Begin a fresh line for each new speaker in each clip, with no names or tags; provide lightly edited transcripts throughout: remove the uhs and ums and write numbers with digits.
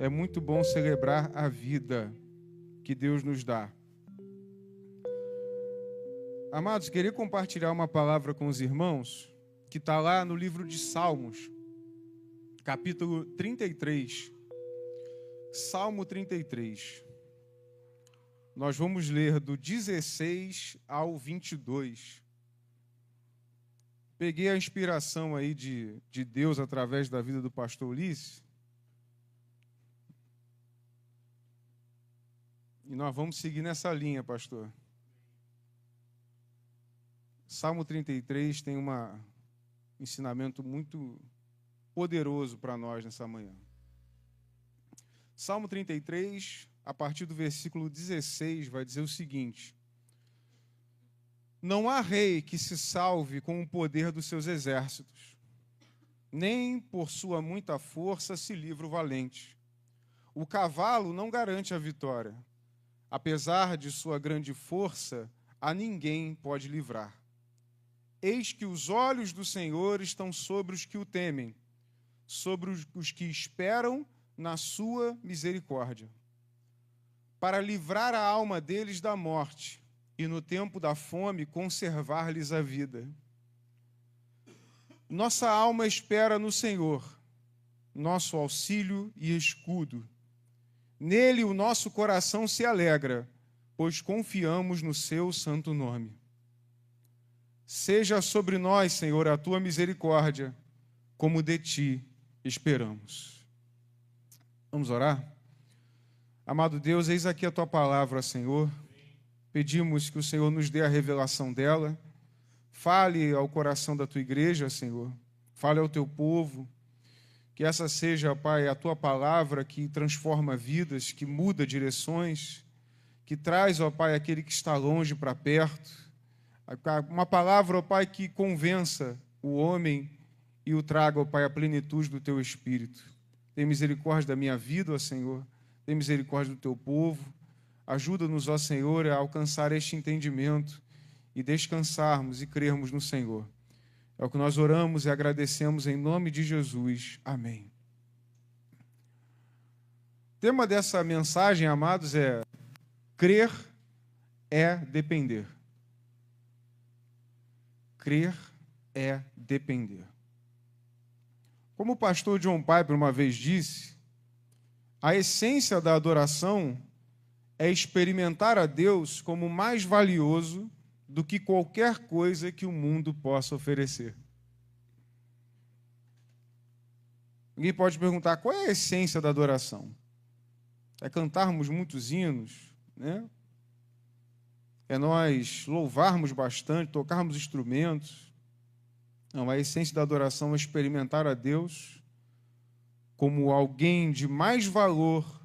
É muito bom celebrar a vida que Deus nos dá. Amados, queria compartilhar uma palavra com os irmãos que está lá no livro de Salmos, capítulo 33. Salmo 33. Nós vamos ler do 16 ao 22. Peguei a inspiração aí de Deus através da vida do pastor Ulisses. E nós vamos seguir nessa linha, pastor. Salmo 33 tem um ensinamento muito poderoso para nós nessa manhã. Salmo 33, a partir do versículo 16, vai dizer o seguinte: Não há rei que se salve com o poder dos seus exércitos, nem por sua muita força se livra o valente. O cavalo não garante a vitória. Apesar de sua grande força, a ninguém pode livrar. Eis que os olhos do Senhor estão sobre os que o temem, sobre os que esperam na sua misericórdia, para livrar a alma deles da morte e no tempo da fome conservar-lhes a vida. Nossa alma espera no Senhor, nosso auxílio e escudo. Nele o nosso coração se alegra, pois confiamos no seu santo nome. Seja sobre nós, Senhor, a tua misericórdia, como de ti esperamos. Vamos orar? Amado Deus, eis aqui a tua palavra, Senhor. Pedimos que o Senhor nos dê a revelação dela. Fale ao coração da tua igreja, Senhor. Fale ao teu povo. Que essa seja, Pai, a tua palavra que transforma vidas, que muda direções, que traz, ó Pai, aquele que está longe para perto. Uma palavra, ó Pai, que convença o homem e o traga, ó Pai, à plenitude do teu Espírito. Tem misericórdia da minha vida, ó Senhor. Tem misericórdia do teu povo. Ajuda-nos, ó Senhor, a alcançar este entendimento e descansarmos e crermos no Senhor. É o que nós oramos e agradecemos em nome de Jesus. Amém. O tema dessa mensagem, amados, é crer é depender. Crer é depender. Como o pastor John Piper uma vez disse, a essência da adoração é experimentar a Deus como mais valioso do que qualquer coisa que o mundo possa oferecer. Alguém pode perguntar, qual é a essência da adoração? É cantarmos muitos hinos, né? É nós louvarmos bastante, tocarmos instrumentos. Não, a essência da adoração é experimentar a Deus como alguém de mais valor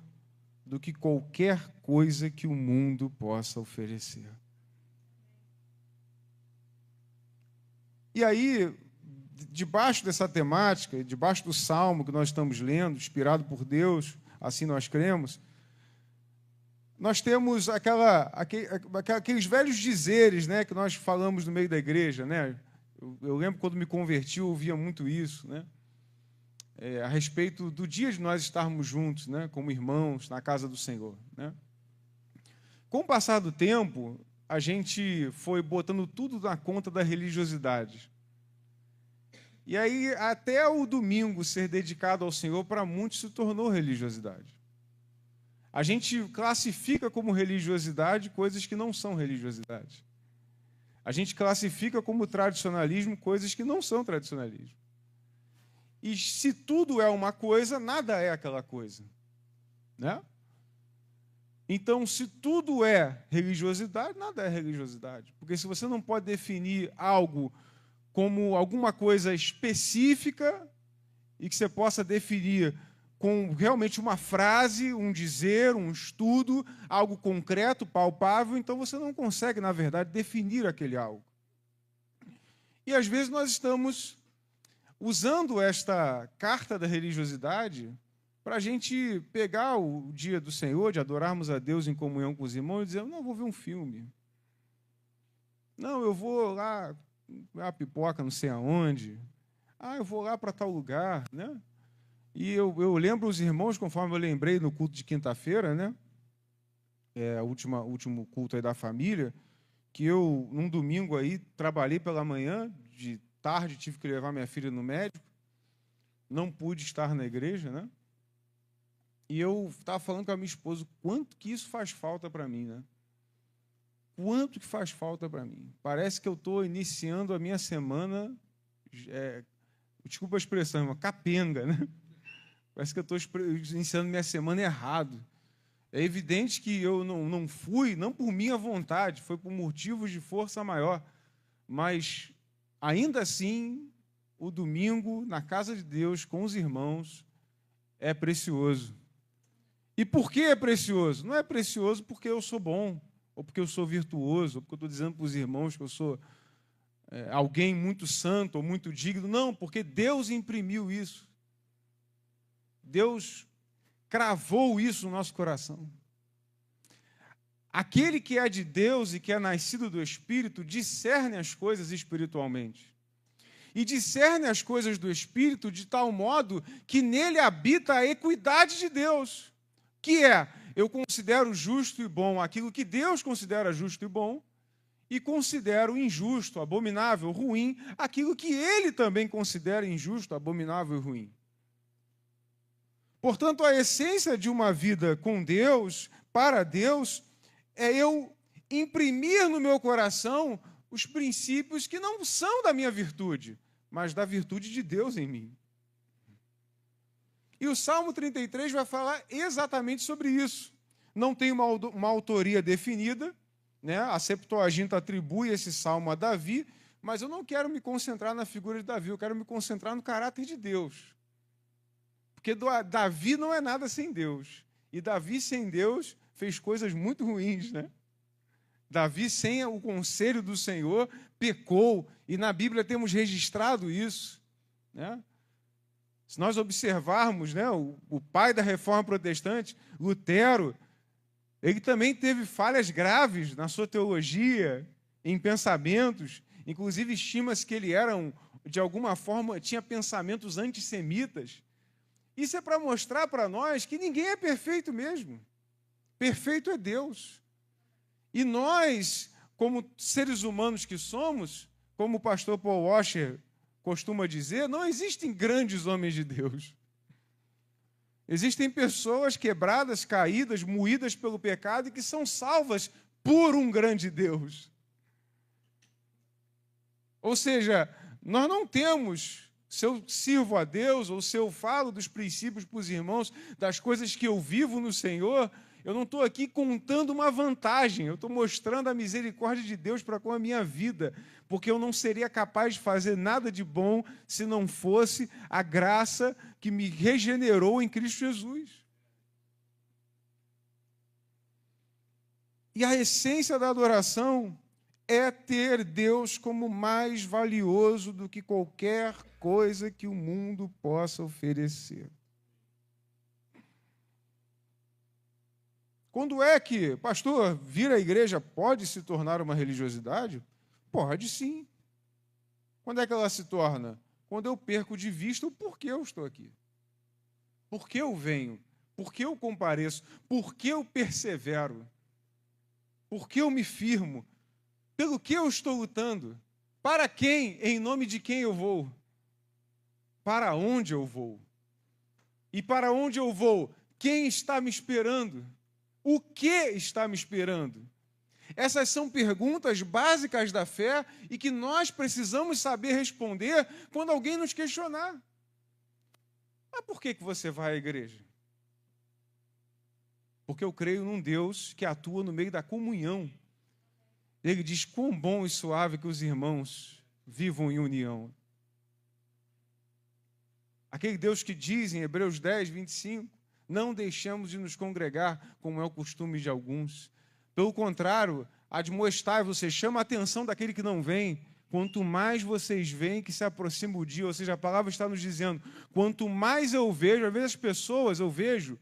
do que qualquer coisa que o mundo possa oferecer. E aí, debaixo dessa temática, debaixo do salmo que nós estamos lendo, inspirado por Deus, assim nós cremos, nós temos aqueles velhos dizeres, né, que nós falamos no meio da igreja, né? Eu lembro quando me converti, eu ouvia muito isso, né? A respeito do dia de nós estarmos juntos, né, como irmãos, na casa do Senhor, né? Com o passar do tempo, a gente foi botando tudo na conta da religiosidade. E aí, até o domingo ser dedicado ao Senhor, para muitos se tornou religiosidade. A gente classifica como religiosidade coisas que não são religiosidade. A gente classifica como tradicionalismo coisas que não são tradicionalismo. E se tudo é uma coisa, nada é aquela coisa, né? Então, se tudo é religiosidade, nada é religiosidade. Porque se você não pode definir algo como alguma coisa específica e que você possa definir com realmente uma frase, um dizer, um estudo, algo concreto, palpável, então você não consegue, na verdade, definir aquele algo. E às vezes nós estamos usando esta carta da religiosidade para a gente pegar o dia do Senhor, de adorarmos a Deus em comunhão com os irmãos, e dizer, não, eu vou ver um filme. Não, eu vou lá comer uma pipoca não sei aonde. Ah, eu vou lá para tal lugar, né? E eu lembro os irmãos, conforme eu lembrei no culto de quinta-feira, né? Último culto aí da família, que eu, num domingo aí, trabalhei pela manhã, de tarde tive que levar minha filha no médico, não pude estar na igreja, né? E eu estava falando com a minha esposa o quanto que isso faz falta para mim, né? Quanto que faz falta para mim. Parece que eu estou iniciando a minha semana, desculpa a expressão, uma capenga, né? Parece que eu estou iniciando minha semana errado. É evidente que eu não fui, não por minha vontade, foi por motivos de força maior. Mas, ainda assim, o domingo, na casa de Deus, com os irmãos, é precioso. E por que é precioso? Não é precioso porque eu sou bom, ou porque eu sou virtuoso, ou porque eu estou dizendo para os irmãos que eu sou alguém muito santo ou muito digno. Não, porque Deus imprimiu isso. Deus cravou isso no nosso coração. Aquele que é de Deus e que é nascido do Espírito discerne as coisas espiritualmente. E discerne as coisas do Espírito de tal modo que nele habita a equidade de Deus, que é, eu considero justo e bom aquilo que Deus considera justo e bom, e considero injusto, abominável, ruim, aquilo que ele também considera injusto, abominável e ruim. Portanto, a essência de uma vida com Deus, para Deus, é eu imprimir no meu coração os princípios que não são da minha virtude, mas da virtude de Deus em mim. E o Salmo 33 vai falar exatamente sobre isso. Não tem uma autoria definida, né? A Septuaginta atribui esse salmo a Davi, mas eu não quero me concentrar na figura de Davi, eu quero me concentrar no caráter de Deus. Porque Davi não é nada sem Deus. E Davi sem Deus fez coisas muito ruins, né? Davi, sem o conselho do Senhor, pecou. E na Bíblia temos registrado isso, né? Se nós observarmos, né, o pai da Reforma Protestante, Lutero, ele também teve falhas graves na sua teologia, em pensamentos. Inclusive, estima-se que ele era, de alguma forma, tinha pensamentos antissemitas. Isso é para mostrar para nós que ninguém é perfeito mesmo. Perfeito é Deus. E nós, como seres humanos que somos, como o pastor Paul Washer costuma dizer, não existem grandes homens de Deus. Existem pessoas quebradas, caídas, moídas pelo pecado e que são salvas por um grande Deus. Ou seja, nós não temos... Se eu sirvo a Deus, ou se eu falo dos princípios para os irmãos, das coisas que eu vivo no Senhor, eu não estou aqui contando uma vantagem, eu estou mostrando a misericórdia de Deus para com a minha vida, porque eu não seria capaz de fazer nada de bom se não fosse a graça que me regenerou em Cristo Jesus. E a essência da adoração é ter Deus como mais valioso do que qualquer coisa que o mundo possa oferecer. Quando é que, pastor, vir à igreja pode se tornar uma religiosidade? Pode sim. Quando é que ela se torna? Quando eu perco de vista o porquê eu estou aqui. Por que eu venho? Por que eu compareço? Por que eu persevero? Por que eu me firmo? Pelo que eu estou lutando? Para quem? Em nome de quem eu vou? Para onde eu vou? E para onde eu vou? Quem está me esperando? O que está me esperando? Essas são perguntas básicas da fé e que nós precisamos saber responder quando alguém nos questionar. Mas por que você vai à igreja? Porque eu creio num Deus que atua no meio da comunhão. Ele diz, quão bom e suave que os irmãos vivam em união. Aquele Deus que diz em Hebreus 10, 25, não deixamos de nos congregar, como é o costume de alguns. Pelo contrário, admoestai, você chama a atenção daquele que não vem. Quanto mais vocês veem que se aproxima o dia, ou seja, a palavra está nos dizendo, quanto mais eu vejo, às vezes as pessoas, eu vejo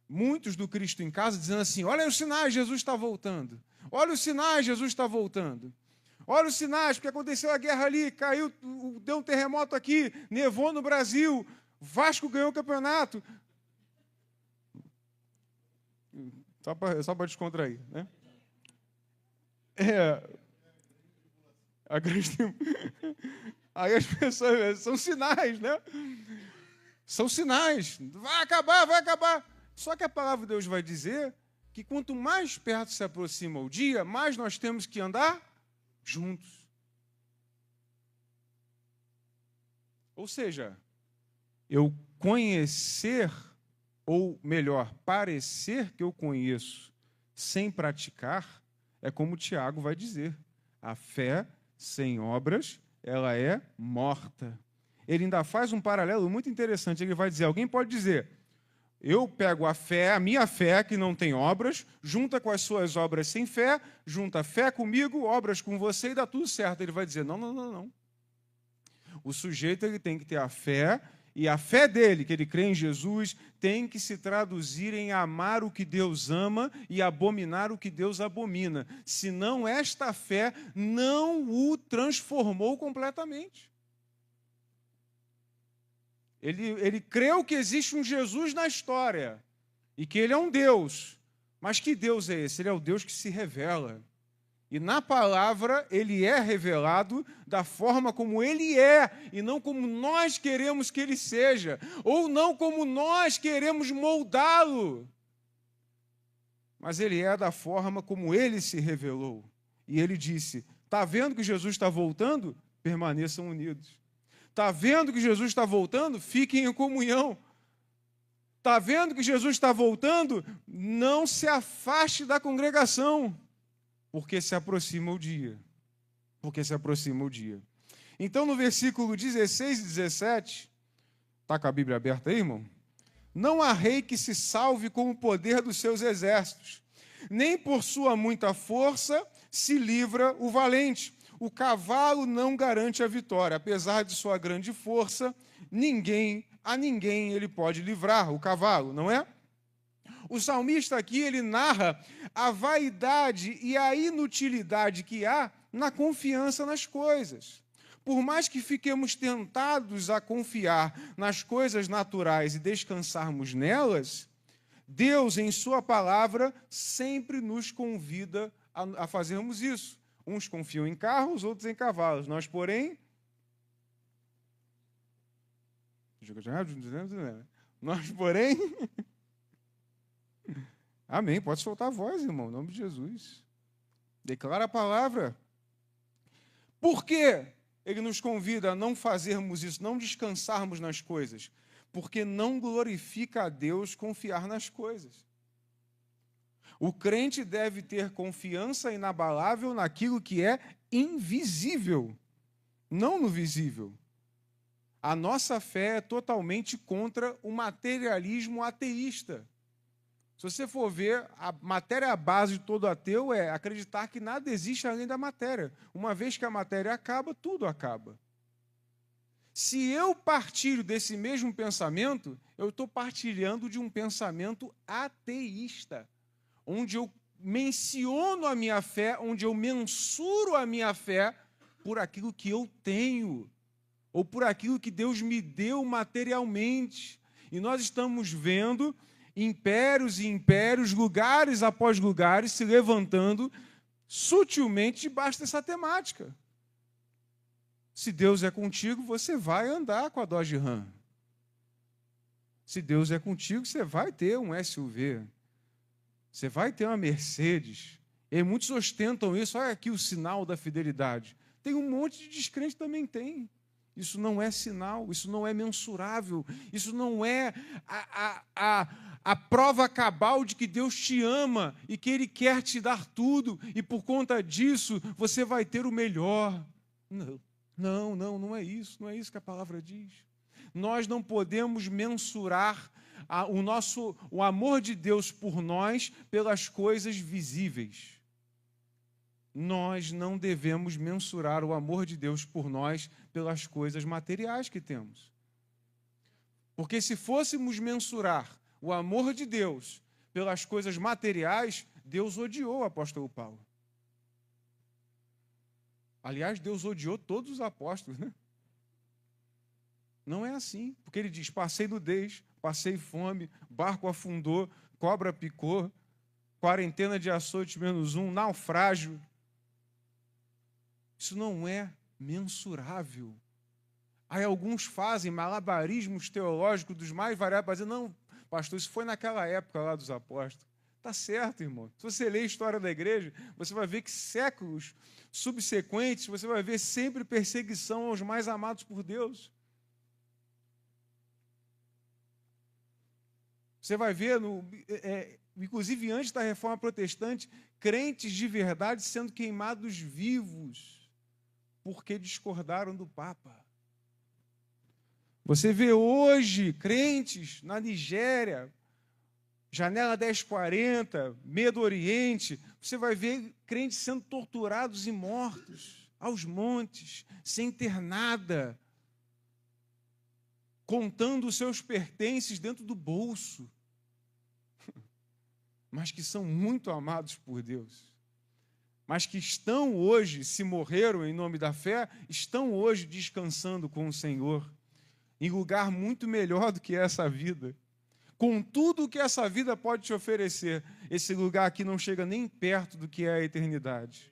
muitos do Cristo em casa dizendo assim, olha os sinais, Jesus está voltando. Olha os sinais, Jesus está voltando. Olha os sinais, porque aconteceu a guerra ali, caiu, deu um terremoto aqui, nevou no Brasil. Vasco ganhou o campeonato. Só para descontrair, né? A grande... Aí as pessoas... São sinais, né? São sinais. Vai acabar, vai acabar. Só que a palavra de Deus vai dizer que quanto mais perto se aproxima o dia, mais nós temos que andar juntos. Ou seja, eu conhecer, ou melhor, parecer que eu conheço sem praticar, é como o Tiago vai dizer. A fé sem obras, ela é morta. Ele ainda faz um paralelo muito interessante. Ele vai dizer, alguém pode dizer, eu pego a fé, a minha fé, que não tem obras, junta com as suas obras sem fé, junta fé comigo, obras com você e dá tudo certo. Ele vai dizer, não, não, não, não. O sujeito ele tem que ter a fé, e a fé dele, que ele crê em Jesus, tem que se traduzir em amar o que Deus ama e abominar o que Deus abomina. Senão, esta fé não o transformou completamente. Ele creu que existe um Jesus na história e que ele é um Deus. Mas que Deus é esse? Ele é o Deus que se revela. E na palavra ele é revelado da forma como ele é e não como nós queremos que ele seja, ou não como nós queremos moldá-lo. Mas ele é da forma como ele se revelou. E ele disse, está vendo que Jesus está voltando? Permaneçam unidos. Está vendo que Jesus está voltando? Fiquem em comunhão. Está vendo que Jesus está voltando? Não se afaste da congregação, porque se aproxima o dia. Porque se aproxima o dia. Então, no versículo 16 e 17, está com a Bíblia aberta aí, irmão? Não há rei que se salve com o poder dos seus exércitos, nem por sua muita força se livra o valente. O cavalo não garante a vitória. Apesar de sua grande força, a ninguém ele pode livrar, o cavalo, não é? O salmista aqui, ele narra a vaidade e a inutilidade que há na confiança nas coisas. Por mais que fiquemos tentados a confiar nas coisas naturais e descansarmos nelas, Deus, em sua palavra, sempre nos convida a fazermos isso. Uns confiam em carros, outros em cavalos. Nós, porém... Amém. Pode soltar a voz, irmão, em nome de Jesus. Declara a palavra. Por que ele nos convida a não fazermos isso, não descansarmos nas coisas? Porque não glorifica a Deus confiar nas coisas. O crente deve ter confiança inabalável naquilo que é invisível, não no visível. A nossa fé é totalmente contra o materialismo ateísta. Se você for ver, a matéria base de todo ateu é acreditar que nada existe além da matéria. Uma vez que a matéria acaba, tudo acaba. Se eu partilho desse mesmo pensamento, eu estou partilhando de um pensamento ateísta, onde eu menciono a minha fé, onde eu mensuro a minha fé por aquilo que eu tenho, ou por aquilo que Deus me deu materialmente. E nós estamos vendo impérios e impérios, lugares após lugares, se levantando sutilmente debaixo dessa temática. Se Deus é contigo, você vai andar com a Dodge Ram. Se Deus é contigo, você vai ter um SUV. Você vai ter uma Mercedes. E muitos ostentam isso. Olha aqui o sinal da fidelidade. Tem um monte de descrente que também tem. Isso não é sinal, isso não é mensurável, isso não é a prova cabal de que Deus te ama e que Ele quer te dar tudo, e por conta disso você vai ter o melhor. Não é isso, não é isso que a palavra diz. Nós não podemos mensurar o amor de Deus por nós pelas coisas visíveis. Nós não devemos mensurar o amor de Deus por nós pelas coisas materiais que temos. Porque se fôssemos mensurar o amor de Deus pelas coisas materiais, Deus odiou o apóstolo Paulo. Aliás, Deus odiou todos os apóstolos, né? Não é assim, porque ele diz, passei nudez, passei fome, barco afundou, cobra picou, quarentena de açoite -1, naufrágio. Isso não é mensurável. Aí alguns fazem malabarismos teológicos dos mais variados, para dizer, não, pastor, isso foi naquela época lá dos apóstolos. Está certo, irmão. Se você ler a história da igreja, você vai ver que séculos subsequentes, você vai ver sempre perseguição aos mais amados por Deus. Você vai ver, inclusive antes da Reforma Protestante, crentes de verdade sendo queimados vivos, porque discordaram do Papa. Você vê hoje crentes na Nigéria, Janela 1040, Medo Oriente, você vai ver crentes sendo torturados e mortos, aos montes, sem ter nada, contando os seus pertences dentro do bolso, mas que são muito amados por Deus, mas que estão hoje, se morreram em nome da fé, estão hoje descansando com o Senhor, em lugar muito melhor do que essa vida. Com tudo o que essa vida pode te oferecer, esse lugar aqui não chega nem perto do que é a eternidade.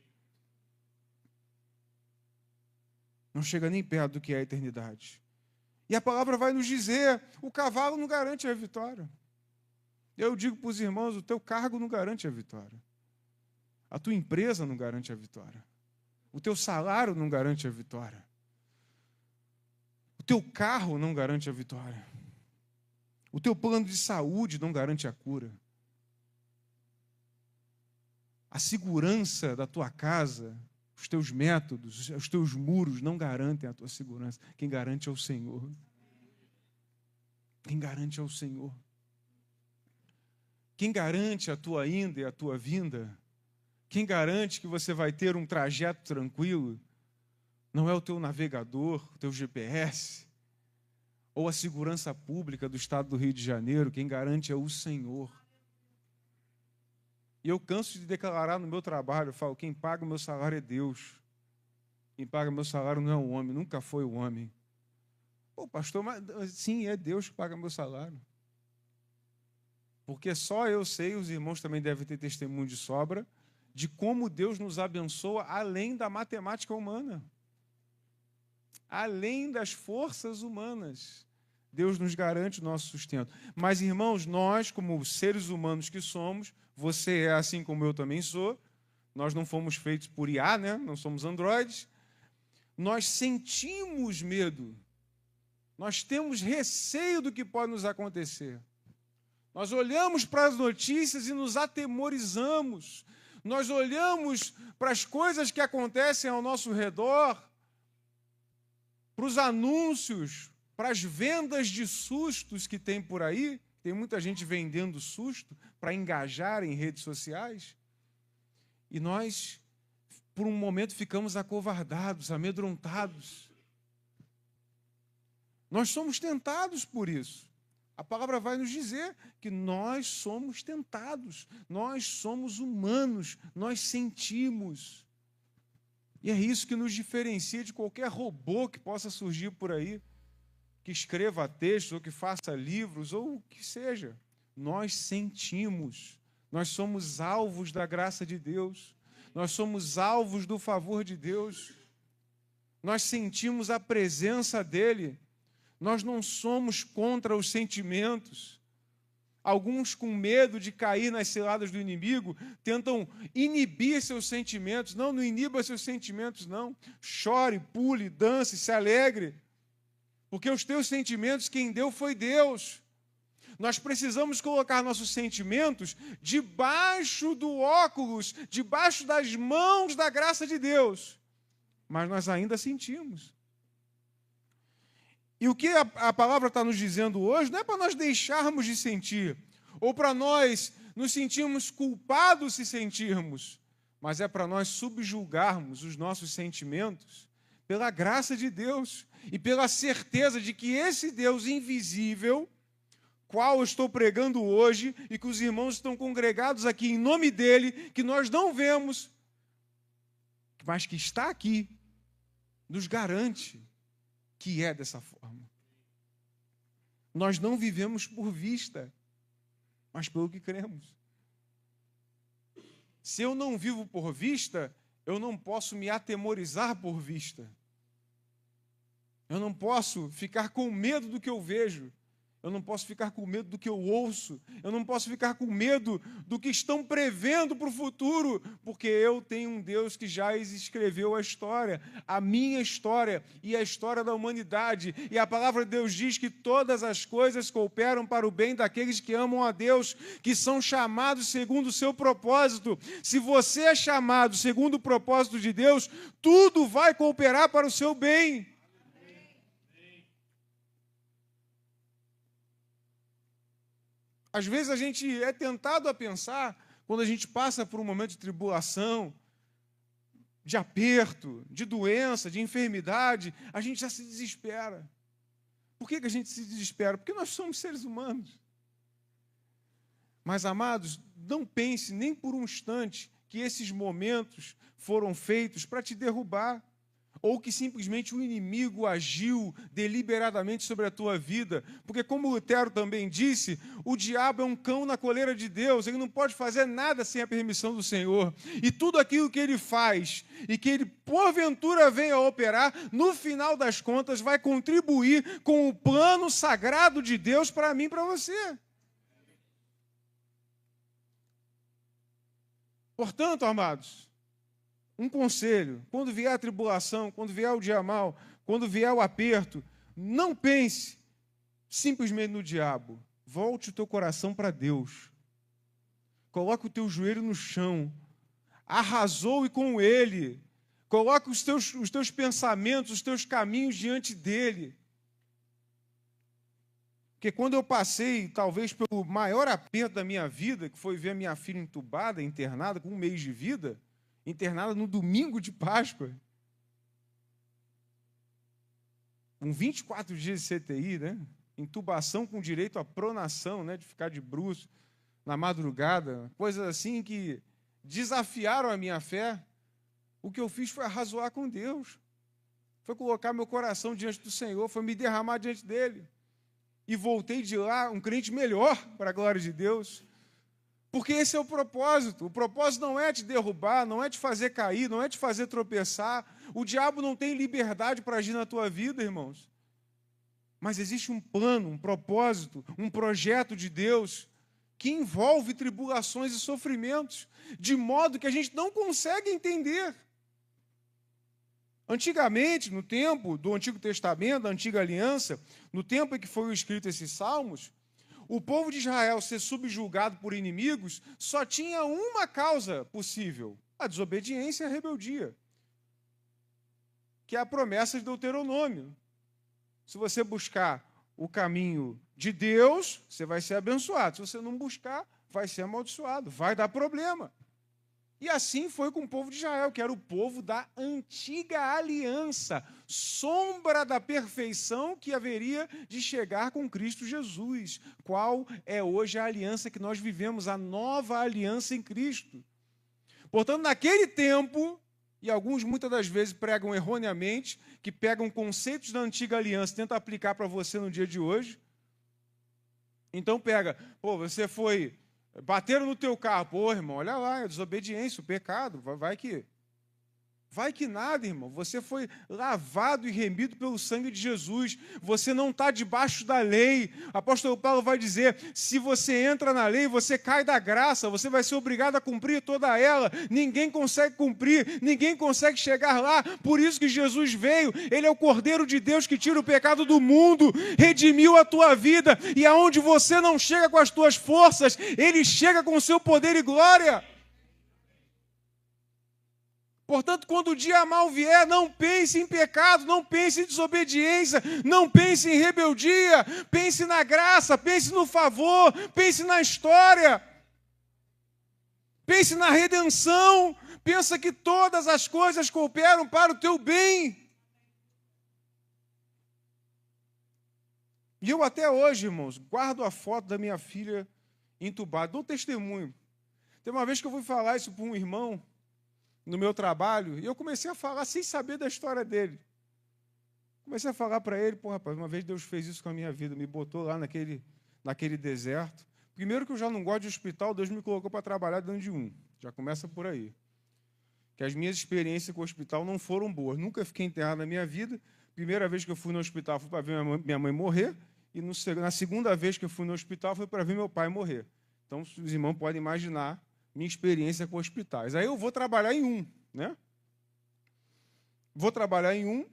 Não chega nem perto do que é a eternidade. E a palavra vai nos dizer, o cavalo não garante a vitória. Eu digo para os irmãos, o teu cargo não garante a vitória. A tua empresa não garante a vitória. O teu salário não garante a vitória. O teu carro não garante a vitória. O teu plano de saúde não garante a cura. A segurança da tua casa, os teus métodos, os teus muros não garantem a tua segurança. Quem garante é o Senhor. Quem garante é o Senhor. Quem garante a tua ida e a tua vinda, quem garante que você vai ter um trajeto tranquilo, não é o teu navegador, o teu GPS, ou a segurança pública do estado do Rio de Janeiro, quem garante é o Senhor. E eu canso de declarar no meu trabalho, eu falo, quem paga o meu salário é Deus. Quem paga o meu salário não é o homem, nunca foi o homem. Pô, pastor, mas sim, é Deus que paga o meu salário. Porque só eu sei, os irmãos também devem ter testemunho de sobra, de como Deus nos abençoa além da matemática humana. Além das forças humanas. Deus nos garante o nosso sustento. Mas, irmãos, nós, como seres humanos que somos, você é assim como eu também sou, nós não fomos feitos por IA, né? Não somos androides, nós sentimos medo, nós temos receio do que pode nos acontecer. Nós olhamos para as notícias e nos atemorizamos. Nós olhamos para as coisas que acontecem ao nosso redor, para os anúncios, para as vendas de sustos que tem por aí. Tem muita gente vendendo susto para engajar em redes sociais. E nós, por um momento, ficamos acovardados, amedrontados. Nós somos tentados por isso. A palavra vai nos dizer que nós somos tentados, nós somos humanos, nós sentimos. E é isso que nos diferencia de qualquer robô que possa surgir por aí, que escreva textos, ou que faça livros, ou o que seja. Nós sentimos, nós somos alvos da graça de Deus, nós somos alvos do favor de Deus, nós sentimos a presença dEle. Nós não somos contra os sentimentos. Alguns, com medo de cair nas ciladas do inimigo, tentam inibir seus sentimentos. Não, não iniba seus sentimentos, não. Chore, pule, dance, se alegre. Porque os teus sentimentos, quem deu foi Deus. Nós precisamos colocar nossos sentimentos debaixo do óculos, debaixo das mãos da graça de Deus. Mas nós ainda sentimos. E o que a palavra está nos dizendo hoje não é para nós deixarmos de sentir, ou para nós nos sentirmos culpados se sentirmos, mas é para nós subjugarmos os nossos sentimentos pela graça de Deus e pela certeza de que esse Deus invisível, qual eu estou pregando hoje, e que os irmãos estão congregados aqui em nome dele, que nós não vemos, mas que está aqui, nos garante que é dessa forma. Nós não vivemos por vista, mas pelo que cremos. Se eu não vivo por vista, eu não posso me atemorizar por vista. Eu não posso ficar com medo do que eu vejo. Eu não posso ficar com medo do que eu ouço. Eu não posso ficar com medo do que estão prevendo para o futuro, porque eu tenho um Deus que já escreveu a história, a minha história e a história da humanidade. E a palavra de Deus diz que todas as coisas cooperam para o bem daqueles que amam a Deus, que são chamados segundo o seu propósito. Se você é chamado segundo o propósito de Deus, tudo vai cooperar para o seu bem. Às vezes a gente é tentado a pensar, quando a gente passa por um momento de tribulação, de aperto, de doença, de enfermidade, a gente já se desespera. Por que a gente se desespera? Porque nós somos seres humanos. Mas, amados, não pense nem por um instante que esses momentos foram feitos para te derrubar, ou que simplesmente o inimigo agiu deliberadamente sobre a tua vida. Porque, como Lutero também disse, o diabo é um cão na coleira de Deus, ele não pode fazer nada sem a permissão do Senhor. E tudo aquilo que ele faz, e que ele porventura venha a operar, no final das contas vai contribuir com o plano sagrado de Deus para mim e para você. Portanto, amados, um conselho: quando vier a tribulação, quando vier o dia mau, quando vier o aperto, não pense simplesmente no diabo. Volte o teu coração para Deus. Coloque o teu joelho no chão. Arrazoe com Ele. Coloque os teus pensamentos, os teus caminhos diante dEle. Porque quando eu passei, talvez, pelo maior aperto da minha vida, que foi ver a minha filha entubada, internada, com 1 mês de vida, internada no domingo de Páscoa, com 24 dias de CTI, né? Intubação com direito à pronação, né? De ficar de bruços na madrugada, coisas assim que desafiaram a minha fé. O que eu fiz foi arrazoar com Deus, foi colocar meu coração diante do Senhor, foi me derramar diante dEle. E voltei de lá um crente melhor, para a glória de Deus. Porque esse é o propósito. O propósito não é te derrubar, não é te fazer cair, não é te fazer tropeçar. O diabo não tem liberdade para agir na tua vida, irmãos. Mas existe um plano, um propósito, um projeto de Deus que envolve tribulações e sofrimentos, de modo que a gente não consegue entender. Antigamente, no tempo do Antigo Testamento, da Antiga Aliança, no tempo em que foram escritos esses salmos, o povo de Israel ser subjugado por inimigos só tinha uma causa possível: a desobediência e a rebeldia, que é a promessa de Deuteronômio. Se você buscar o caminho de Deus, você vai ser abençoado. Se você não buscar, vai ser amaldiçoado, vai dar problema. E assim foi com o povo de Israel, que era o povo da antiga aliança, sombra da perfeição que haveria de chegar com Cristo Jesus. Qual é hoje a aliança que nós vivemos, a nova aliança em Cristo? Portanto, naquele tempo, e alguns muitas das vezes pregam erroneamente, que pegam conceitos da antiga aliança e tentam aplicar para você no dia de hoje. Então pega, você foi... bateram no teu carro, irmão, olha lá, é desobediência, o pecado, vai que nada, irmão, você foi lavado e remido pelo sangue de Jesus, você não está debaixo da lei. O apóstolo Paulo vai dizer, se você entra na lei, você cai da graça, você vai ser obrigado a cumprir toda ela, ninguém consegue cumprir, ninguém consegue chegar lá. Por isso que Jesus veio, Ele é o Cordeiro de Deus que tira o pecado do mundo, redimiu a tua vida, e aonde você não chega com as tuas forças, Ele chega com o seu poder e glória. Portanto, quando o dia mau vier, não pense em pecado, não pense em desobediência, não pense em rebeldia, pense na graça, pense no favor, pense na história, pense na redenção, pensa que todas as coisas cooperam para o teu bem. E eu até hoje, irmãos, guardo a foto da minha filha entubada, dou um testemunho. Tem uma vez que eu fui falar isso para um irmão, no meu trabalho, e eu comecei a falar sem saber da história dele. Comecei a falar para ele, pô, rapaz, uma vez Deus fez isso com a minha vida, me botou lá naquele deserto. Primeiro que eu já não gosto de hospital, Deus me colocou para trabalhar dentro de um. Já começa por aí. Que as minhas experiências com o hospital não foram boas. Nunca fiquei internado na minha vida. Primeira vez que eu fui no hospital foi para ver minha mãe morrer. E na segunda vez que eu fui no hospital foi para ver meu pai morrer. Então, os irmãos podem imaginar minha experiência com hospitais. Aí eu vou trabalhar em um, né? Vou trabalhar em um,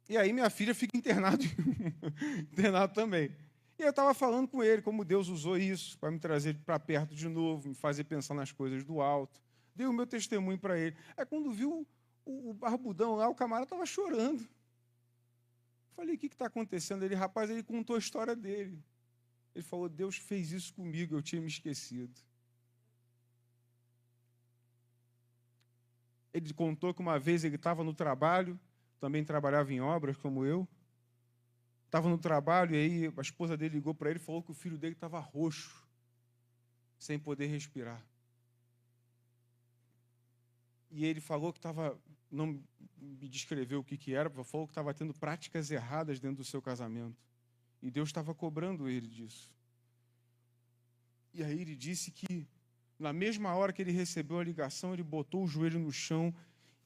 e aí minha filha fica internada em um. Internado também. E eu estava falando com ele como Deus usou isso para me trazer para perto de novo, me fazer pensar nas coisas do alto. Dei o meu testemunho para ele. Aí, quando viu o barbudão lá, o camarada estava chorando. Falei, o que está acontecendo? Ele contou a história dele. Ele falou, Deus fez isso comigo, eu tinha me esquecido. Ele contou que uma vez ele estava no trabalho, também trabalhava em obras como eu. Estava no trabalho e aí a esposa dele ligou para ele e falou que o filho dele estava roxo, sem poder respirar. E ele falou que não me descreveu o que era, falou que estava tendo práticas erradas dentro do seu casamento. E Deus estava cobrando ele disso. E aí ele disse que, na mesma hora que ele recebeu a ligação, ele botou o joelho no chão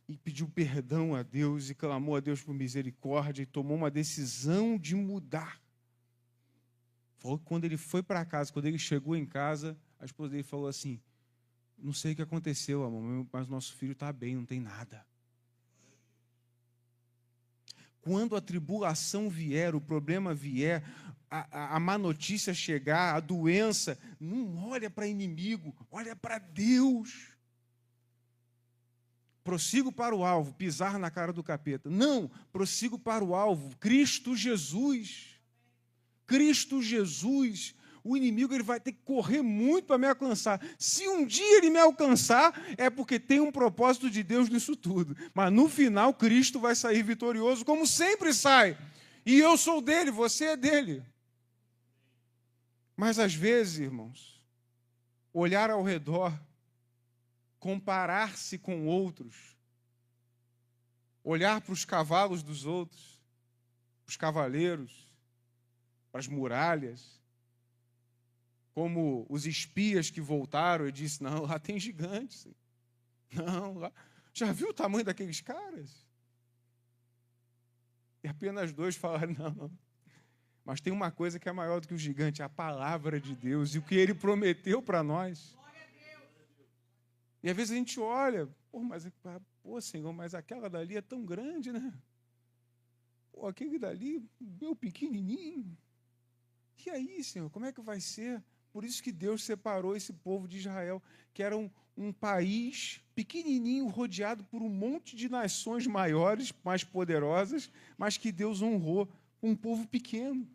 e pediu perdão a Deus e clamou a Deus por misericórdia e tomou uma decisão de mudar. Falou que quando ele foi para casa, quando ele chegou em casa, a esposa dele falou assim, não sei o que aconteceu, amor, mas nosso filho está bem, não tem nada. Quando a tribulação vier, o problema vier, a má notícia chegar, a doença, não olha para inimigo, olha para Deus. Prossigo para o alvo, pisar na cara do capeta. Não, prossigo para o alvo, Cristo Jesus. Cristo Jesus. O inimigo ele vai ter que correr muito para me alcançar. Se um dia ele me alcançar, é porque tem um propósito de Deus nisso tudo. Mas no final, Cristo vai sair vitorioso, como sempre sai. E eu sou dele, você é dele. Mas às vezes, irmãos, olhar ao redor, comparar-se com outros, olhar para os cavalos dos outros, para os cavaleiros, para as muralhas, como os espias que voltaram e disse, não, lá tem gigantes. Não, lá... Já viu o tamanho daqueles caras? E apenas 2 falaram, não. Mas tem uma coisa que é maior do que o gigante, a palavra de Deus e o que ele prometeu para nós. E às vezes a gente olha, pô, Senhor, mas aquela dali é tão grande, né? Pô, aquele dali, meu pequenininho. E aí, Senhor, como é que vai ser? Por isso que Deus separou esse povo de Israel, que era um país pequenininho, rodeado por um monte de nações maiores, mais poderosas, mas que Deus honrou um povo pequeno,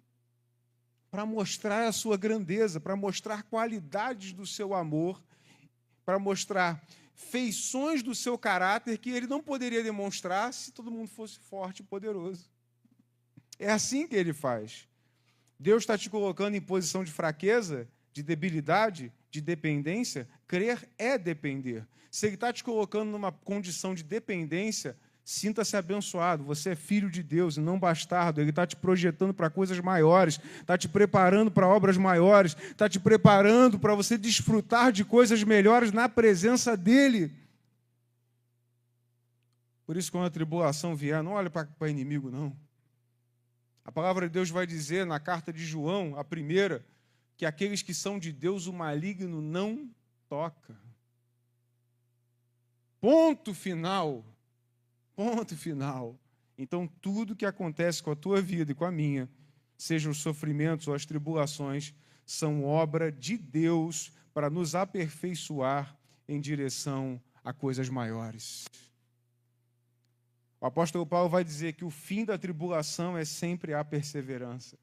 para mostrar a sua grandeza, para mostrar qualidades do seu amor, para mostrar feições do seu caráter que ele não poderia demonstrar se todo mundo fosse forte e poderoso. É assim que ele faz. Deus está te colocando em posição de fraqueza, de debilidade, de dependência. Crer é depender. Se ele está te colocando numa condição de dependência, sinta-se abençoado. Você é filho de Deus e não bastardo. Ele está te projetando para coisas maiores, está te preparando para obras maiores, está te preparando para você desfrutar de coisas melhores na presença dele. Por isso, quando a tribulação vier, não olhe para inimigo, não. A palavra de Deus vai dizer na carta de João, a primeira, que aqueles que são de Deus, o maligno não toca. Ponto final. Ponto final. Então, tudo que acontece com a tua vida e com a minha, sejam os sofrimentos ou as tribulações, são obra de Deus para nos aperfeiçoar em direção a coisas maiores. O apóstolo Paulo vai dizer que o fim da tribulação é sempre a perseverança.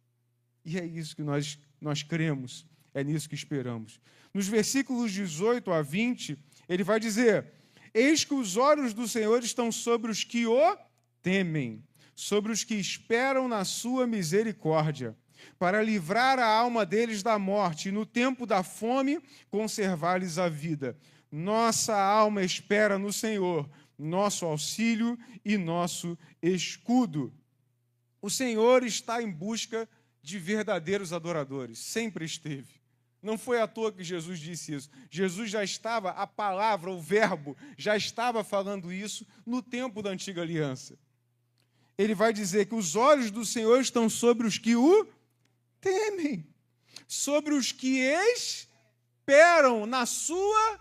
E é isso que nós cremos, é nisso que esperamos. Nos versículos 18 a 20, ele vai dizer, eis que os olhos do Senhor estão sobre os que o temem, sobre os que esperam na sua misericórdia, para livrar a alma deles da morte e no tempo da fome conservar-lhes a vida. Nossa alma espera no Senhor, nosso auxílio e nosso escudo. O Senhor está em busca de verdadeiros adoradores, sempre esteve. Não foi à toa que Jesus disse isso. Jesus já estava, a palavra, o verbo, já estava falando isso no tempo da antiga aliança. Ele vai dizer que os olhos do Senhor estão sobre os que o temem, sobre os que esperam na sua...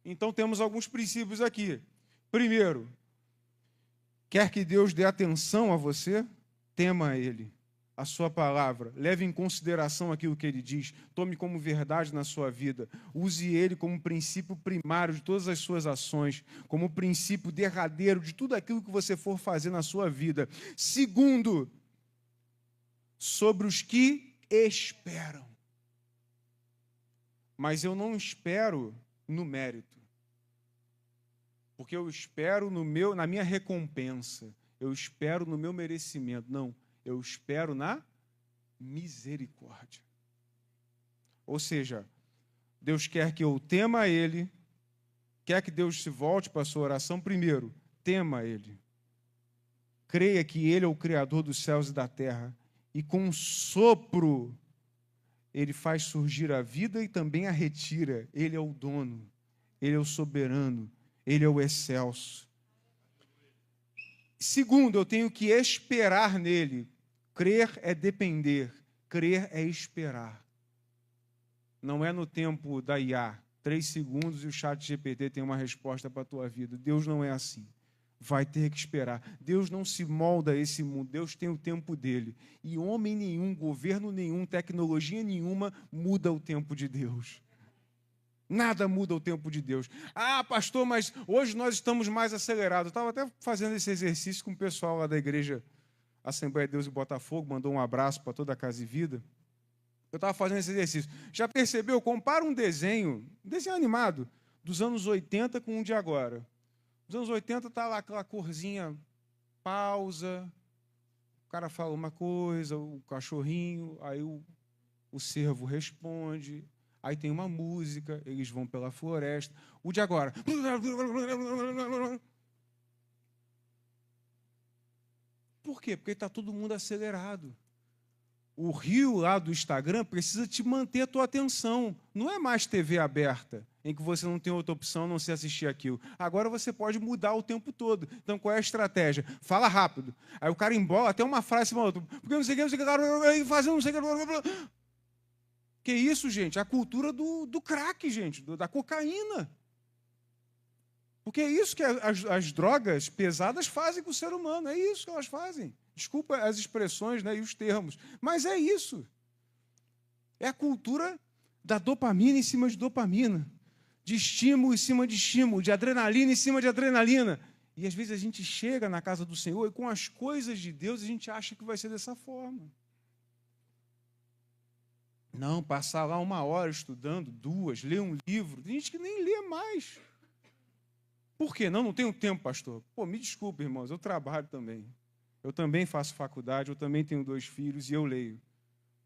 Então temos alguns princípios aqui. Primeiro, quer que Deus dê atenção a você? Tema a Ele, a sua palavra. Leve em consideração aquilo que Ele diz. Tome como verdade na sua vida. Use Ele como princípio primário de todas as suas ações, como princípio derradeiro de tudo aquilo que você for fazer na sua vida. Segundo, sobre os que esperam. Mas eu não espero no mérito. Porque eu espero na minha recompensa. Eu espero no meu merecimento. Não, eu espero na misericórdia. Ou seja, Deus quer que eu tema a Ele, quer que Deus se volte para a sua oração. Primeiro, tema a Ele. Creia que Ele é o Criador dos céus e da terra. E com um sopro, Ele faz surgir a vida e também a retira. Ele é o dono, Ele é o soberano, Ele é o excelso. Segundo, eu tenho que esperar nele. Crer é depender, crer é esperar. Não é no tempo da IA, 3 segundos e o chat GPT tem uma resposta para a tua vida. Deus não é assim. Vai ter que esperar. Deus não se molda a esse mundo, Deus tem o tempo dele. E homem nenhum, governo nenhum, tecnologia nenhuma muda o tempo de Deus. Nada muda o tempo de Deus. Ah, pastor, mas hoje nós estamos mais acelerados. Eu estava até fazendo esse exercício com o pessoal lá da igreja Assembleia de Deus em Botafogo, mandou um abraço para toda a Casa e Vida. Eu estava fazendo esse exercício. Já percebeu? Compara um desenho animado, dos anos 80 com um de agora. Nos anos 80 está lá aquela corzinha, pausa, o cara fala uma coisa, o cachorrinho, aí o cervo responde, aí tem uma música, eles vão pela floresta. O de agora... Por quê? Porque está todo mundo acelerado. O rio lá do Instagram precisa te manter a tua atenção. Não é mais TV aberta, em que você não tem outra opção a não ser assistir aquilo. Agora você pode mudar o tempo todo. Então, qual é a estratégia? Fala rápido. Aí o cara embola até uma frase cima da outra. Porque não sei o que, não sei o que, fazendo não sei o que. Que isso, gente? A cultura do crack, gente, da cocaína. Porque é isso que as drogas pesadas fazem com o ser humano. É isso que elas fazem. Desculpa as expressões, né, e os termos, mas é isso. É a cultura da dopamina em cima de dopamina, de estímulo em cima de estímulo, de adrenalina em cima de adrenalina. E às vezes a gente chega na casa do Senhor e com as coisas de Deus a gente acha que vai ser dessa forma. Não, passar lá 1 hora estudando, 2, ler um livro. Tem gente que nem lê mais. Por quê? Não tenho tempo, pastor. Pô, me desculpe, irmãos, eu trabalho também. Eu também faço faculdade, eu também tenho 2 filhos e eu leio.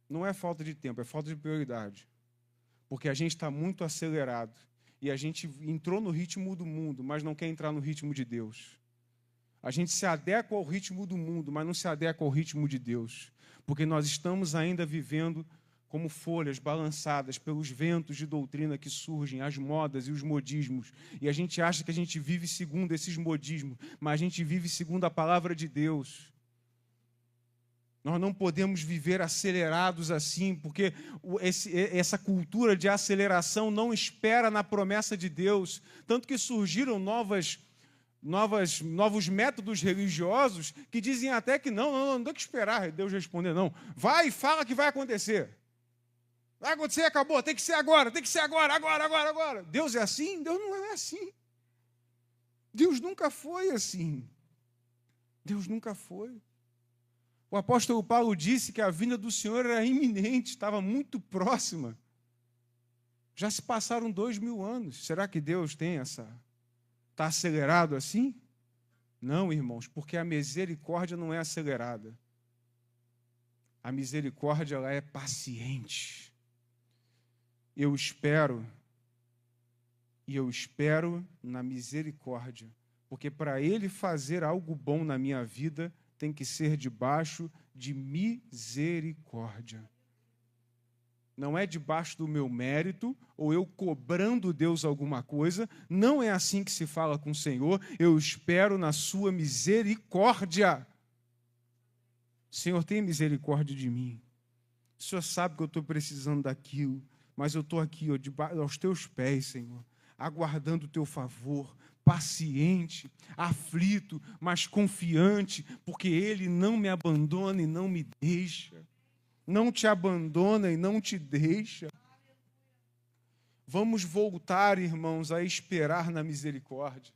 Não é falta de tempo, é falta de prioridade. Porque a gente está muito acelerado. E a gente entrou no ritmo do mundo, mas não quer entrar no ritmo de Deus. A gente se adequa ao ritmo do mundo, mas não se adequa ao ritmo de Deus. Porque nós estamos ainda vivendo como folhas balançadas pelos ventos de doutrina que surgem, as modas e os modismos. E a gente acha que a gente vive segundo esses modismos, mas a gente vive segundo a palavra de Deus. Nós não podemos viver acelerados assim, porque essa cultura de aceleração não espera na promessa de Deus. Tanto que surgiram novos métodos religiosos que dizem até que não tem que esperar Deus responder, não. Vai e fala que vai acontecer. Vai acontecer, acabou, tem que ser agora, agora. Deus é assim? Deus não é assim. Deus nunca foi assim. Deus nunca foi. O apóstolo Paulo disse que a vinda do Senhor era iminente, estava muito próxima. Já se passaram 2000 anos. Será que Deus está acelerado assim? Não, irmãos, porque a misericórdia não é acelerada. A misericórdia, ela é paciente. Eu espero na misericórdia, porque para Ele fazer algo bom na minha vida, tem que ser debaixo de misericórdia. Não é debaixo do meu mérito, ou eu cobrando Deus alguma coisa. Não é assim que se fala com o Senhor. Eu espero na sua misericórdia. Senhor, tenha misericórdia de mim. O Senhor sabe que eu estou precisando daquilo, mas eu estou aqui, aos teus pés, Senhor, aguardando o teu favor, paciente, aflito, mas confiante, porque Ele não me abandona e não me deixa. Não te abandona e não te deixa. Vamos voltar, irmãos, a esperar na misericórdia.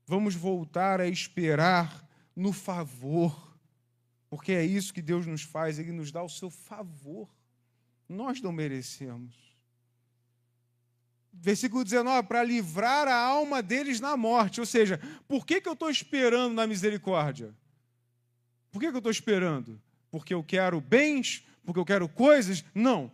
Vamos voltar a esperar no favor, porque é isso que Deus nos faz, Ele nos dá o seu favor. Nós não merecemos. Versículo 19, para livrar a alma deles na morte. Ou seja, por que eu estou esperando na misericórdia? Por que eu estou esperando? Porque eu quero bens? Porque eu quero coisas? Não.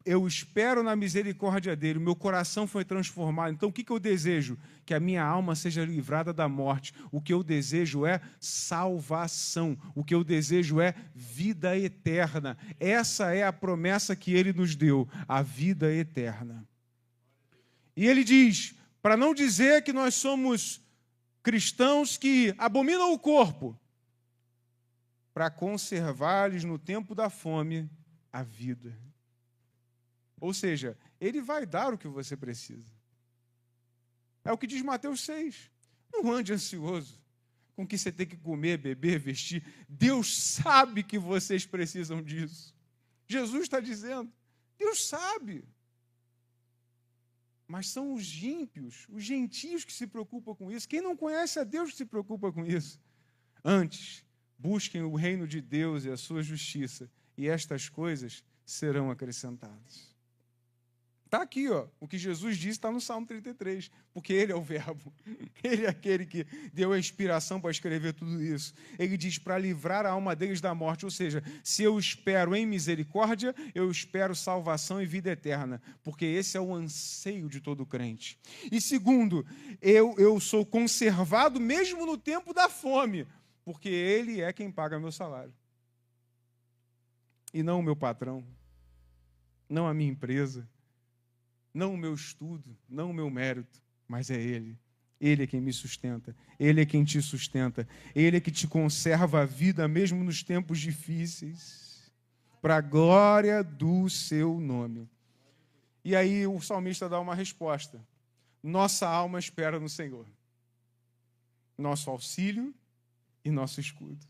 Eu espero na misericórdia dele. O meu coração foi transformado. Então, o que eu desejo? Que a minha alma seja livrada da morte. O que eu desejo é salvação. O que eu desejo é vida eterna. Essa é a promessa que ele nos deu, a vida eterna. E ele diz, para não dizer que nós somos cristãos que abominam o corpo, para conservar-lhes no tempo da fome a vida. Ou seja, Ele vai dar o que você precisa. É o que diz Mateus 6. Não ande ansioso com o que você tem que comer, beber, vestir. Deus sabe que vocês precisam disso. Jesus está dizendo, Deus sabe. Mas são os ímpios, os gentios que se preocupam com isso. Quem não conhece a Deus se preocupa com isso. Antes, busquem o reino de Deus e a sua justiça, e estas coisas serão acrescentadas. Está aqui, ó, o que Jesus disse está no Salmo 33, porque Ele é o verbo, Ele é aquele que deu a inspiração para escrever tudo isso. Ele diz para livrar a alma deles da morte, ou seja, se eu espero em misericórdia, eu espero salvação e vida eterna, porque esse é o anseio de todo crente. E segundo, eu sou conservado mesmo no tempo da fome, porque Ele é quem paga meu salário. E não o meu patrão, não a minha empresa, não o meu estudo, não o meu mérito, mas é Ele. Ele é quem me sustenta, Ele é quem te sustenta, Ele é que te conserva a vida mesmo nos tempos difíceis, para a glória do seu nome. E aí o salmista dá uma resposta. Nossa alma espera no Senhor. Nosso auxílio e nosso escudo.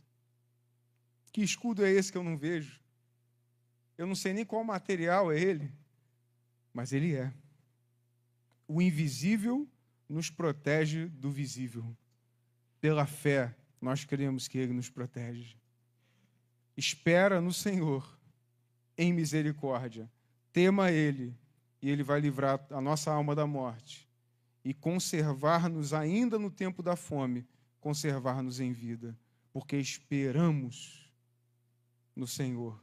Que escudo é esse que eu não vejo? Eu não sei nem qual material é ele, mas ele é. O invisível nos protege do visível. Pela fé, nós cremos que ele nos protege. Espera no Senhor, em misericórdia. Tema ele, e ele vai livrar a nossa alma da morte e conservar-nos ainda no tempo da fome, conservar-nos em vida, porque esperamos no Senhor.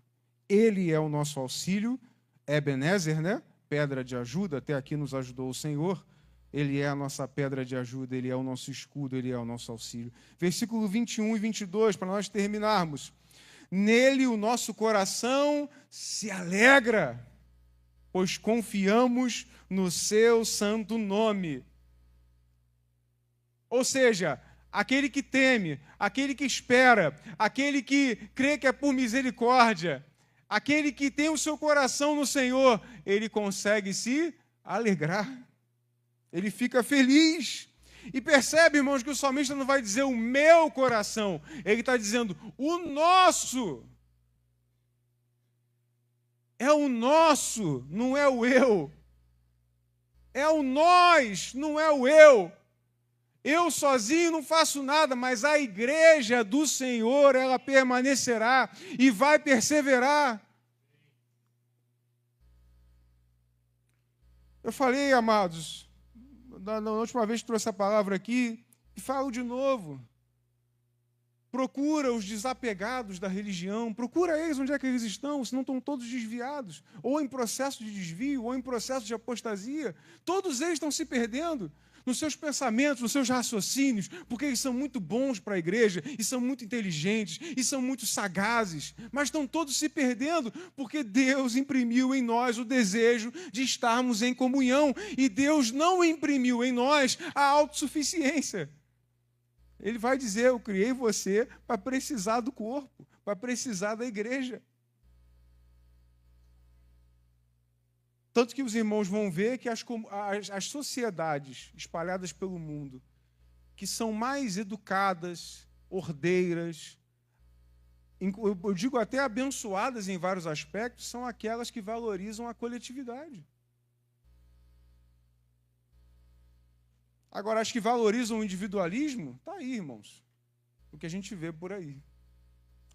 Ele é o nosso auxílio, Ebenezer, né? Pedra de ajuda, até aqui nos ajudou o Senhor. Ele é a nossa pedra de ajuda, Ele é o nosso escudo, Ele é o nosso auxílio. Versículo 21 e 22, para nós terminarmos. Nele o nosso coração se alegra, pois confiamos no seu santo nome. Ou seja, aquele que teme, aquele que espera, aquele que crê que é por misericórdia, aquele que tem o seu coração no Senhor, ele consegue se alegrar. Ele fica feliz. E percebe, irmãos, que o salmista não vai dizer o meu coração. Ele está dizendo o nosso. É o nosso, não é o eu. É o nós, não é o eu. Eu sozinho não faço nada, mas a igreja do Senhor, ela permanecerá e vai perseverar. Eu falei, amados, na última vez que trouxe a palavra aqui, e falo de novo. Procura os desapegados da religião, procura eles onde é que eles estão, senão estão todos desviados, ou em processo de desvio, ou em processo de apostasia. Todos eles estão se perdendo. nos seus pensamentos, nos seus raciocínios, porque eles são muito bons para a igreja, e são muito inteligentes, e são muito sagazes, mas estão todos se perdendo, porque Deus imprimiu em nós o desejo de estarmos em comunhão, e Deus não imprimiu em nós a autossuficiência. Ele vai dizer, eu criei você para precisar do corpo, para precisar da igreja. Tanto que os irmãos vão ver que as sociedades espalhadas pelo mundo, que são mais educadas, ordeiras, eu digo até abençoadas em vários aspectos, são aquelas que valorizam a coletividade. Agora, as que valorizam o individualismo, está aí, irmãos, o que a gente vê por aí.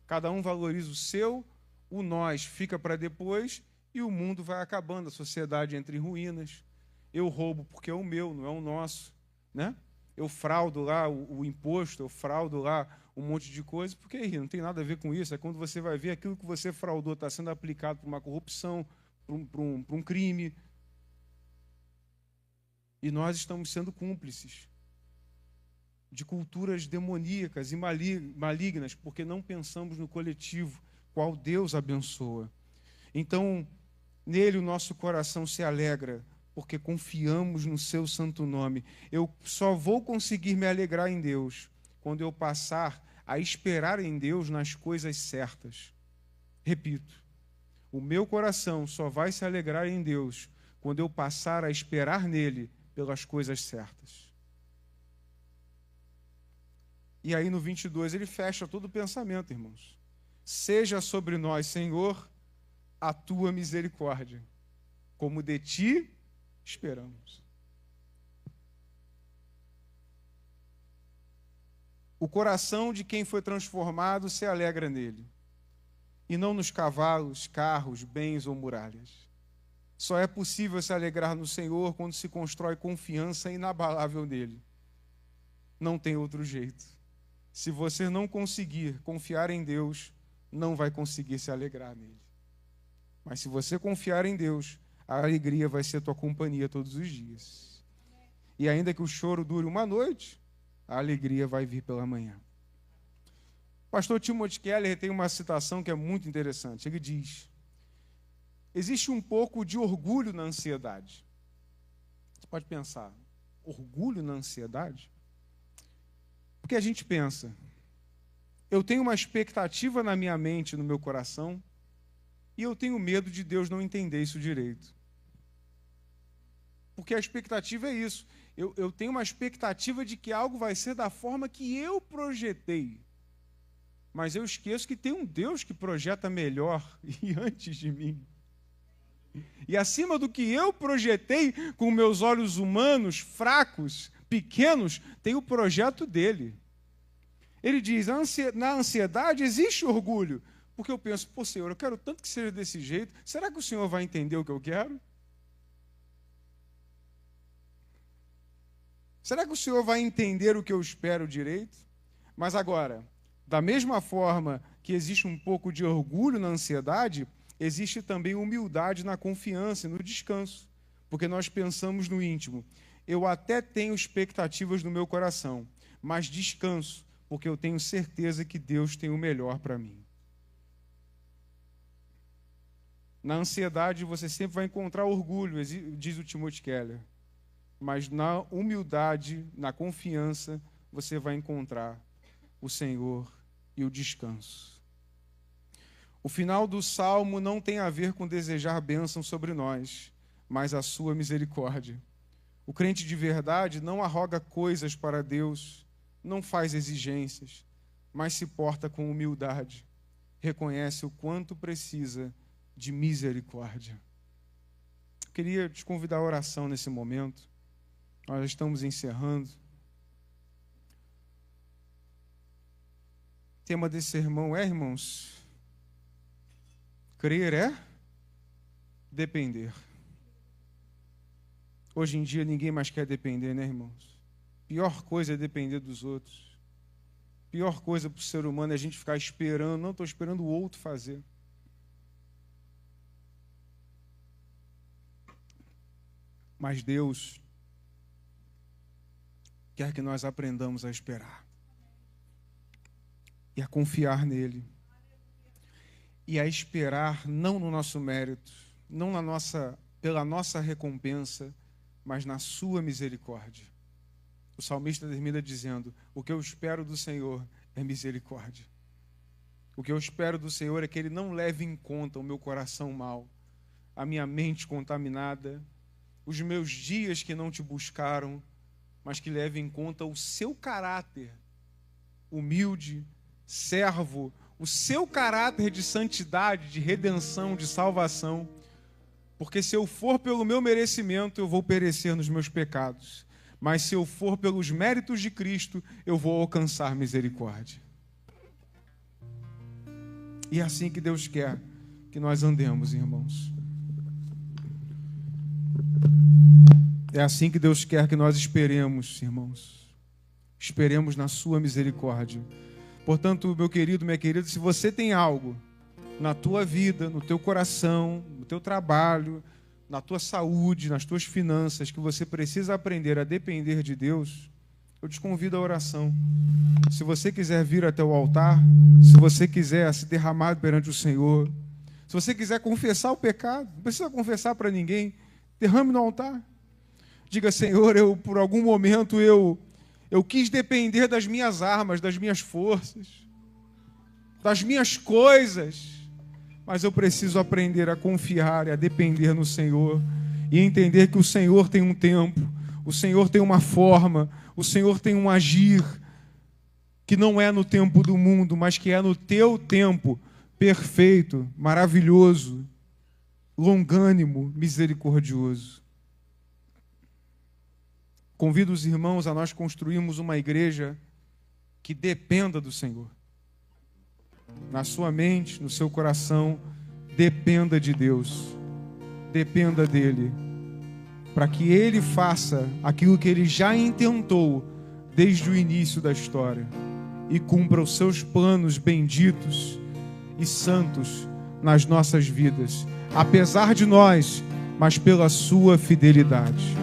Cada um valoriza o seu, o nós fica para depois, e o mundo vai acabando, a sociedade entra em ruínas. Eu roubo porque é o meu, não é o nosso, né? Eu fraudo lá o imposto, eu fraudo lá um monte de coisa, porque não tem nada a ver com isso. É quando você vai ver aquilo que você fraudou está sendo aplicado por uma corrupção, por um crime. E nós estamos sendo cúmplices de culturas demoníacas e malignas, porque não pensamos no coletivo, qual Deus abençoa. Então, nele o nosso coração se alegra, porque confiamos no seu santo nome. Eu só vou conseguir me alegrar em Deus quando eu passar a esperar em Deus nas coisas certas. Repito, o meu coração só vai se alegrar em Deus quando eu passar a esperar nele pelas coisas certas. E aí no 22 ele fecha todo o pensamento, irmãos. Seja sobre nós, Senhor, a tua misericórdia, como de ti esperamos. O coração de quem foi transformado se alegra nele, e não nos cavalos, carros, bens ou muralhas. Só é possível se alegrar no Senhor quando se constrói confiança inabalável nele. Não tem outro jeito. Se você não conseguir confiar em Deus, não vai conseguir se alegrar nele. Mas se você confiar em Deus, a alegria vai ser tua companhia todos os dias. E ainda que o choro dure uma noite, a alegria vai vir pela manhã. Pastor Timothy Keller tem uma citação que é muito interessante. Ele diz: existe um pouco de orgulho na ansiedade. Você pode pensar, orgulho na ansiedade? Porque a gente pensa, eu tenho uma expectativa na minha mente, no meu coração, e eu tenho medo de Deus não entender isso direito. Porque a expectativa é isso. Eu tenho uma expectativa de que algo vai ser da forma que eu projetei. Mas eu esqueço que tem um Deus que projeta melhor e antes de mim. E acima do que eu projetei com meus olhos humanos, fracos, pequenos, tem o projeto dele. Ele diz, na ansiedade existe orgulho. Porque eu penso, pô, Senhor, eu quero tanto que seja desse jeito. Será que o Senhor vai entender o que eu quero? Será que o Senhor vai entender o que eu espero direito? Mas agora, da mesma forma que existe um pouco de orgulho na ansiedade, existe também humildade na confiança e no descanso. Porque nós pensamos no íntimo. Eu até tenho expectativas no meu coração, mas descanso, porque eu tenho certeza que Deus tem o melhor para mim. Na ansiedade você sempre vai encontrar orgulho, diz o Timothy Keller. Mas na humildade, na confiança, você vai encontrar o Senhor e o descanso. O final do Salmo não tem a ver com desejar bênção sobre nós, mas a sua misericórdia. O crente de verdade não arroga coisas para Deus, não faz exigências, mas se porta com humildade. Reconhece o quanto precisa de misericórdia. Eu queria te convidar à oração nesse momento. Nós estamos encerrando. O tema desse sermão é, irmãos, crer é depender. Hoje em dia ninguém mais quer depender, né, irmãos? Pior coisa é depender dos outros. Pior coisa para o ser humano é a gente ficar esperando. Não, estou esperando o outro fazer. Mas Deus, quer que nós aprendamos a esperar e a confiar nele e a esperar não no nosso mérito, não pela nossa recompensa, mas na sua misericórdia. O salmista termina dizendo: o que eu espero do Senhor é misericórdia. O que eu espero do Senhor é que Ele não leve em conta o meu coração mau, a minha mente contaminada, os meus dias que não te buscaram, mas que leve em conta o seu caráter humilde, servo, o seu caráter de santidade, de redenção, de salvação. Porque se eu for pelo meu merecimento, eu vou perecer nos meus pecados. Mas se eu for pelos méritos de Cristo, eu vou alcançar misericórdia. E é assim que Deus quer que nós andemos, irmãos. É assim que Deus quer que nós esperemos, irmãos. Esperemos na sua misericórdia. Portanto, meu querido, minha querida, se você tem algo na tua vida, no teu coração, no teu trabalho, na tua saúde, nas tuas finanças, que você precisa aprender a depender de Deus, eu te convido à oração. Se você quiser vir até o altar, se você quiser se derramar perante o Senhor, se você quiser confessar o pecado, não precisa confessar para ninguém, derrame no altar. Diga: Senhor, por algum momento eu quis depender das minhas armas, das minhas forças, das minhas coisas, mas eu preciso aprender a confiar e a depender no Senhor e entender que o Senhor tem um tempo, o Senhor tem uma forma, o Senhor tem um agir que não é no tempo do mundo, mas que é no teu tempo perfeito, maravilhoso, longânimo, misericordioso. Convido os irmãos a nós construirmos uma igreja que dependa do Senhor. Na sua mente, no seu coração, dependa de Deus. Dependa dEle. Para que Ele faça aquilo que Ele já intentou desde o início da história. E cumpra os seus planos benditos e santos nas nossas vidas. Apesar de nós, mas pela sua fidelidade.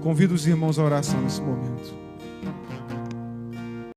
Convido os irmãos à oração nesse momento.